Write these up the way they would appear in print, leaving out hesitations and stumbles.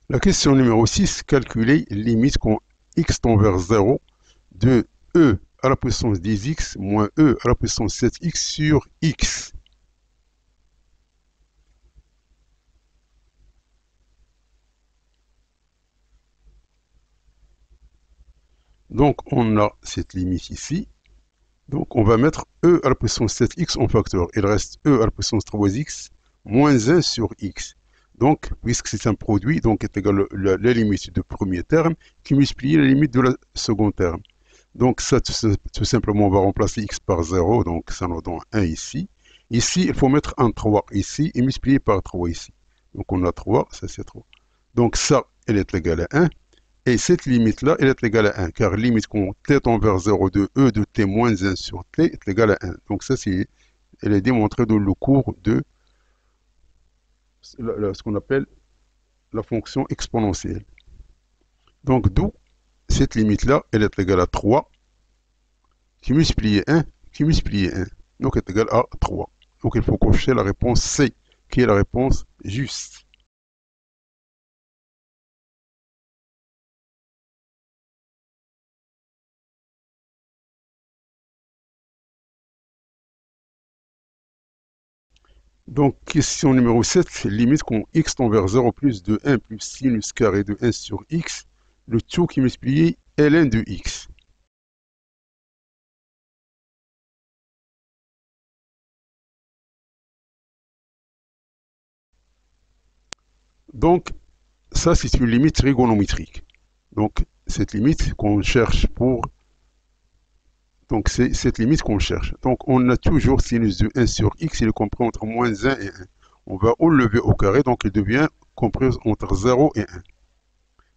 La question numéro 6, calculer limite quand x tend vers 0 de e à la puissance 10x moins e à la puissance 7x sur x. Donc on a cette limite ici. Donc on va mettre e à la puissance 7x en facteur. Il reste e à la puissance 3x moins 1 sur x. Donc, puisque c'est un produit, donc est égal à la limite du premier terme qui multiplie la limite de la second terme. Donc ça, tout simplement, on va remplacer x par 0, donc ça nous donne 1 ici. Ici, il faut mettre un 3 ici et multiplier par 3 ici. Donc on a 3, ça c'est 3. Donc ça, elle est égale à 1. Et cette limite-là, elle est égale à 1, car limite quand t tend vers 0 de e de t moins 1 sur t est égale à 1. Donc ça, elle est démontrée dans le cours de ce qu'on appelle la fonction exponentielle. Donc d'où cette limite-là, elle est égale à 3, qui multiplie 1, qui multiplie 1. Donc est égale à 3. Donc il faut cocher la réponse C, qui est la réponse juste. Donc, question numéro 7, limite quand x tend vers 0 plus de 1 plus sinus carré de 1 sur x, le tout qui multiplie ln de x. Donc, ça, c'est une limite trigonométrique. Donc, cette limite qu'on cherche pour... Donc, c'est cette limite qu'on cherche. Donc, on a toujours sinus de 1 sur x, il est compris entre moins 1 et 1. On va enlever au carré, donc il devient compris entre 0 et 1.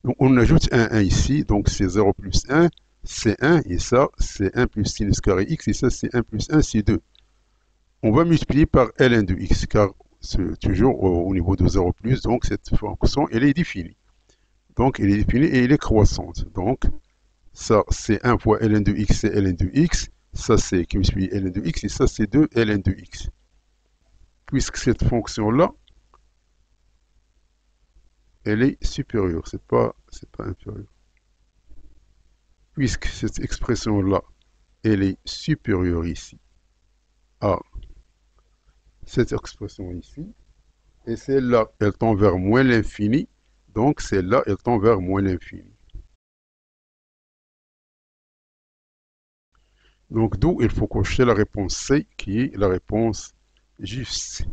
Donc on ajoute un 1 ici, donc c'est 0 plus 1, c'est 1, et ça c'est 1 plus sinus carré x, et ça c'est 1 plus 1, c'est 2. On va multiplier par ln de x, car c'est toujours au niveau de 0 plus, donc cette fonction elle est définie. Donc elle est définie et elle est croissante. Donc ça c'est 1 fois ln de x, c'est ln de x, ça c'est qui multiplie ln de x, et ça c'est 2 ln de x. Puisque cette fonction-là, elle est supérieure, c'est pas inférieur. Puisque cette expression-là, elle est supérieure ici à cette expression ici, et celle-là, elle tend vers moins l'infini, donc celle-là, elle tend vers moins l'infini. Donc d'où il faut cocher la réponse C, qui est la réponse juste.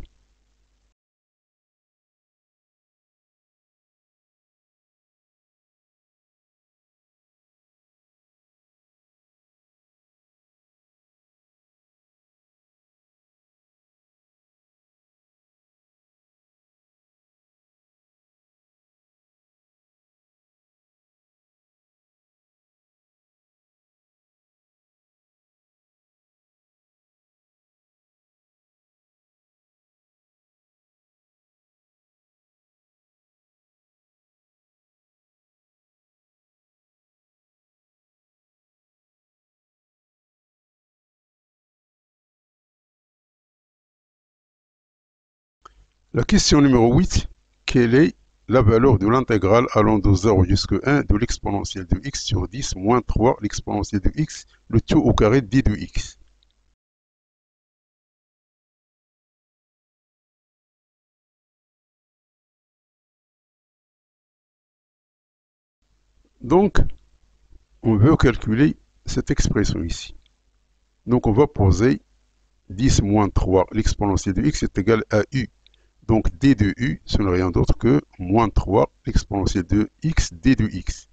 La question numéro 8, quelle est la valeur de l'intégrale allant de 0 jusqu'à 1 de l'exponentielle de x sur 10 moins 3 l'exponentielle de x, le tout au carré d de x. Donc, on veut calculer cette expression ici. Donc, on va poser 10 moins 3, l'exponentielle de x est égal à u. Donc d de u, ce n'est rien d'autre que moins 3, l'exponentielle de x, d de x.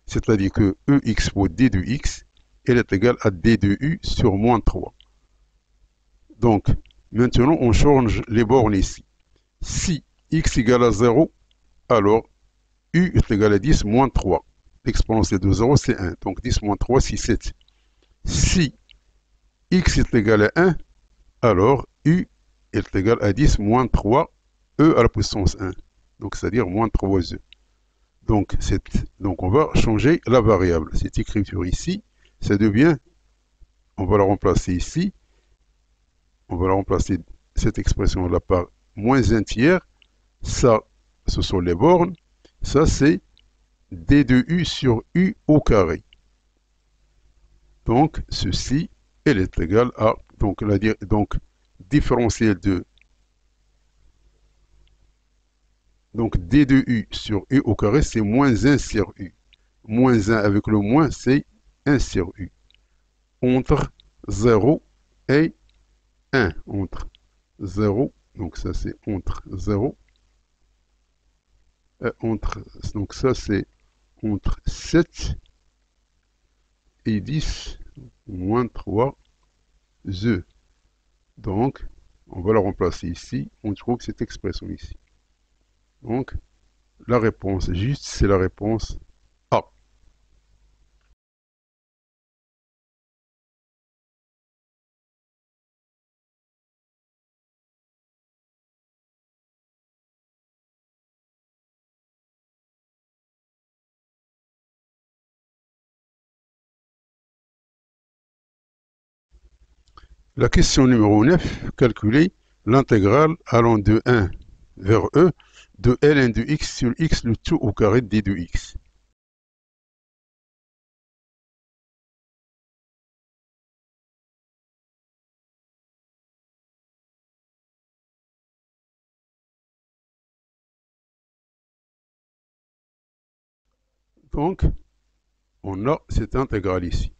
C'est-à-dire que ex fois d de x, elle est égale à d de u sur moins 3. Donc, maintenant, on change les bornes ici. Si x égale à 0, alors u est égal à 10 moins 3. L'exponentielle de 0, c'est 1. Donc 10 moins 3, c'est 7. Si x est égal à 1, alors u est égal à 10 moins 3 e à la puissance 1. Donc c'est-à-dire moins 3e. Donc on va changer la variable. Cette écriture ici, ça devient, on va la remplacer ici, on va la remplacer cette expression-là par moins 1 tiers. Ça, ce sont les bornes. Ça, c'est d de u sur u au carré. Donc, ceci, elle est égale à, donc, différentiel de, donc d de u sur u au carré, c'est moins 1 sur u. Moins 1 avec le moins, c'est 1 sur u. Entre 0 et 1. Entre 0, donc ça c'est entre 0, donc ça c'est entre 7 et 10, moins 3 e. Donc, on va la remplacer ici. On trouve cette expression ici. Donc, la réponse juste, c'est la réponse A. La question numéro 9, calculer l'intégrale allant de 1 vers e de ln de x sur x le tout au carré d de x. Donc, on a cette intégrale ici.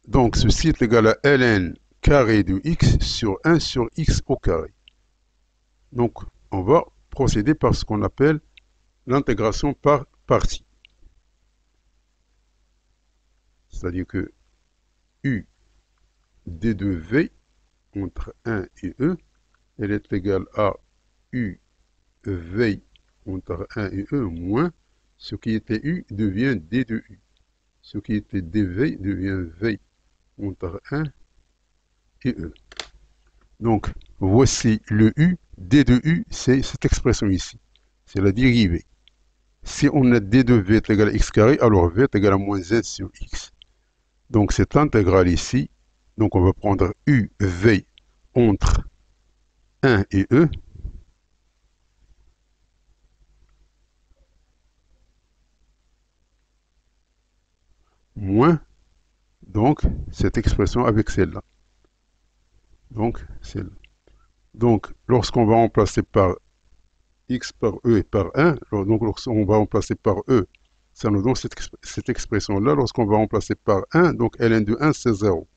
Donc, ceci est égal à ln carré de x sur 1 sur x au carré. Donc, on va procéder par ce qu'on appelle l'intégration par partie. C'est-à-dire que u d de v entre 1 et e, elle est égale à u v entre 1 et e moins ce qui était u devient d de u. Ce qui était dv devient v entre 1 et e. Donc, voici le u. D de u, c'est cette expression ici. C'est la dérivée. Si on a d de v est égal à x carré, alors v est égal à moins 1 sur x. Donc, cette intégrale ici, donc on va prendre u, v entre 1 et e. Moins, donc, cette expression avec celle-là. Donc, celle-là. Donc, lorsqu'on va remplacer par x par e et par 1, donc lorsqu'on va remplacer par e, ça nous donne cette expression-là. Lorsqu'on va remplacer par 1, donc ln de 1, c'est 0.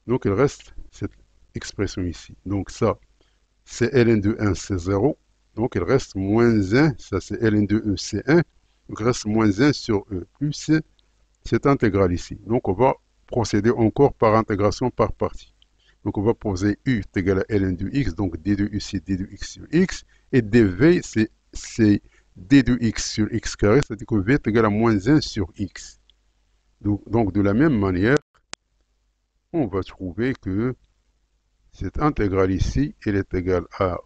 Donc il reste cette expression ici. Donc ça, c'est ln de 1, c'est 0. Donc il reste moins 1, ça c'est ln de e, c'est 1. Donc il reste moins 1 sur e, plus cette intégrale ici. Donc on va procéder encore par intégration par partie. Donc on va poser u est égal à ln de x, donc d de u c'est d de x sur x, et dv c'est d de x sur x carré, c'est-à-dire que v est égal à moins 1 sur x. Donc de la même manière, on va trouver que cette intégrale ici, elle est égale à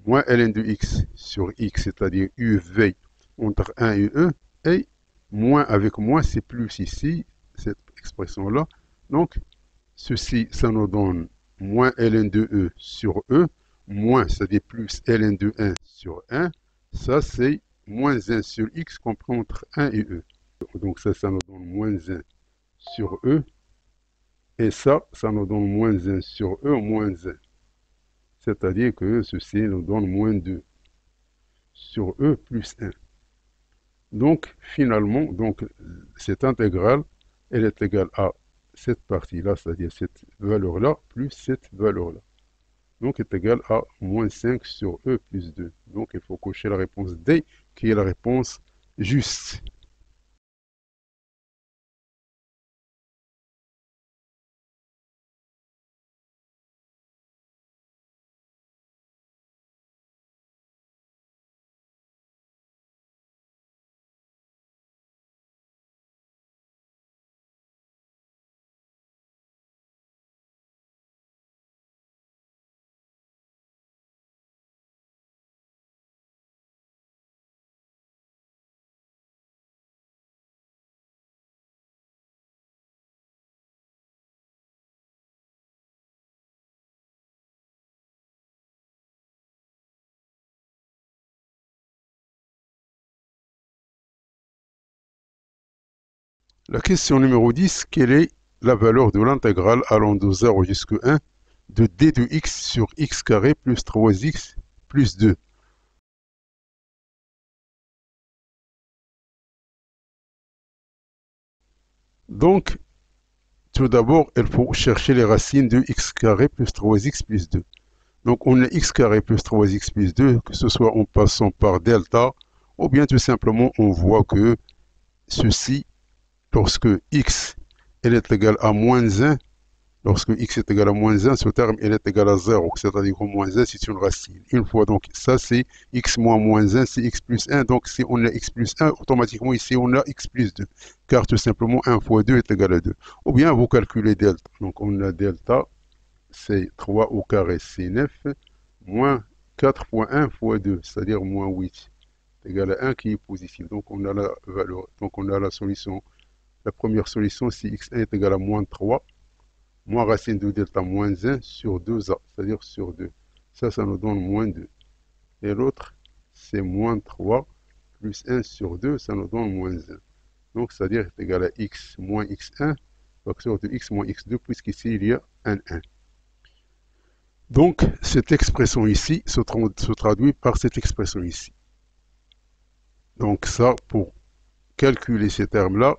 moins ln de x sur x, c'est-à-dire uv entre 1 et e, et moins avec moins, c'est plus ici, cette expression-là. Donc, ceci, ça nous donne moins ln de e sur e, moins, c'est-à-dire plus ln de 1 sur 1. Ça, c'est moins 1 sur x compris entre 1 et e. Donc ça nous donne moins 1 sur e. Et ça nous donne moins 1 sur e moins 1. C'est-à-dire que ceci nous donne moins 2 sur e plus 1. Donc, finalement, donc, cette intégrale, elle est égale à cette partie-là, c'est-à-dire cette valeur-là, plus cette valeur-là. Donc, est égale à moins 5 sur e plus 2. Donc, il faut cocher la réponse D, qui est la réponse juste. La question numéro 10, quelle est la valeur de l'intégrale allant de 0 jusqu'à 1 de d de x sur x carré plus 3x plus 2? Donc, tout d'abord, il faut chercher les racines de x carré plus 3x plus 2. Donc, on a x carré plus 3x plus 2, que ce soit en passant par delta, ou bien tout simplement, on voit que ceci, lorsque x est égal à moins 1, lorsque x est égal à moins 1, ce terme il est égal à 0, c'est-à-dire que moins 1 c'est une racine. Une fois, donc ça c'est x moins moins 1, c'est x plus 1, donc si on a x plus 1, automatiquement ici on a x plus 2, car tout simplement 1 fois 2 est égal à 2. Ou bien vous calculez delta, donc on a delta, c'est 3 au carré, c'est 9, moins 4 fois 1 fois 2, c'est-à-dire moins 8, est égal à 1 qui est positif. Donc on a la valeur, donc on a la solution. La première solution, si x1 est égal à moins 3, moins racine de delta moins 1 sur 2a, c'est-à-dire sur 2. Ça nous donne moins 2. Et l'autre, c'est moins 3 plus 1 sur 2, ça nous donne moins 1. Donc, c'est-à-dire est égal à x moins x1, facteur de x moins x2, puisqu'ici, il y a un 1. Donc, cette expression ici se traduit par cette expression ici. Donc, ça, pour calculer ces termes-là,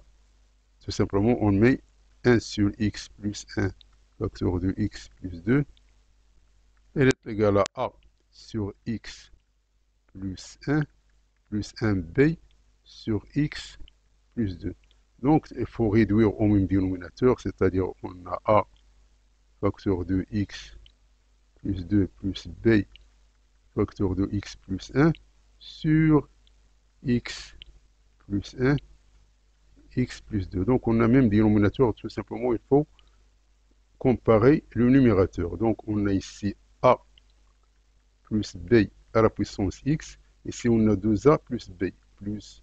tout simplement, on met 1 sur x plus 1 facteur de x plus 2, elle est égale à a sur x plus 1 plus 1b sur x plus 2. Donc, il faut réduire au même dénominateur, c'est-à-dire on a a facteur de x plus 2 plus b facteur de x plus 1 sur x plus 1, x plus 2. Donc, on a même dénominateur, tout simplement, il faut comparer le numérateur. Donc, on a ici a plus b à la puissance x. Ici, on a 2a plus b. Plus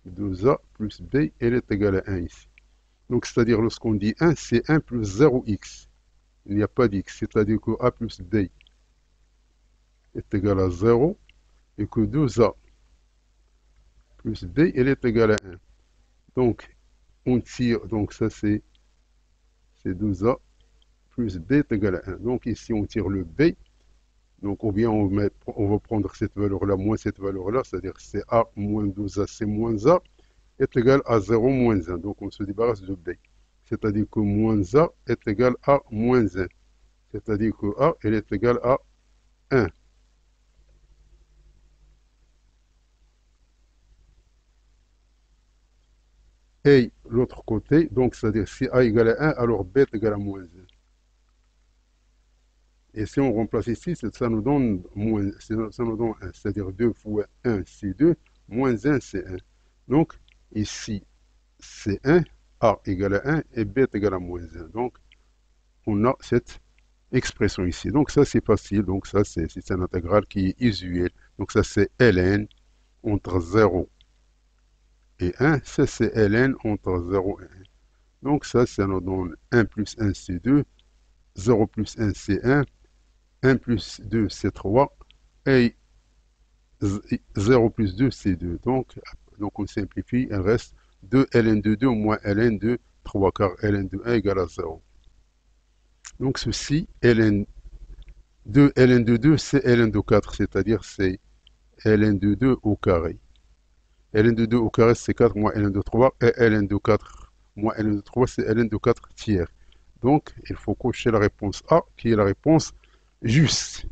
2a plus b, elle est égale à 1 ici. Donc, c'est-à-dire, lorsqu'on dit 1, c'est 1 plus 0x. Il n'y a pas d'x. C'est-à-dire que a plus b est égal à 0 et que 2a plus b, elle est égale à 1. Donc, on tire, donc ça c'est 2a plus b est égal à 1. Donc, ici, on tire le b. Donc, ou bien on va prendre cette valeur-là moins cette valeur-là, c'est-à-dire c'est a moins 2a, c'est moins a, est égal à 0 moins 1. Donc, on se débarrasse de b. C'est-à-dire que moins a est égal à moins 1. C'est-à-dire que a, elle est égale à 1. Et l'autre côté, donc, c'est-à-dire si a égale à 1, alors b est égal à moins 1. Et si on remplace ici, ça nous donne moins, ça nous donne 1, c'est-à-dire 2 fois 1, c'est 2, moins 1, c'est 1. Donc, ici, c'est 1, a égale à 1 et b est égal à moins 1. Donc, on a cette expression ici. Donc, ça, c'est facile. Donc, ça, c'est un intégral qui est usuel. Donc, ça, c'est ln entre 0 et 1. Ça, c'est ln entre 0 et 1. Donc, ça nous donne 1 plus 1, c'est 2. 0 plus 1, c'est 1. 1 plus 2, c'est 3. Et 0 plus 2, c'est 2. Donc, on simplifie. Il reste 2 ln de 2 moins ln de 3, car ln de 1 égale à 0. Donc, ceci, ln de 2, c'est ln de 4, c'est-à-dire c'est ln de 2 au carré. ln de 2 au carré, c'est 4 moins ln de 3. Et ln de 4 moins ln de 3, c'est ln de 4 tiers. Donc, il faut cocher la réponse A, qui est la réponse juste.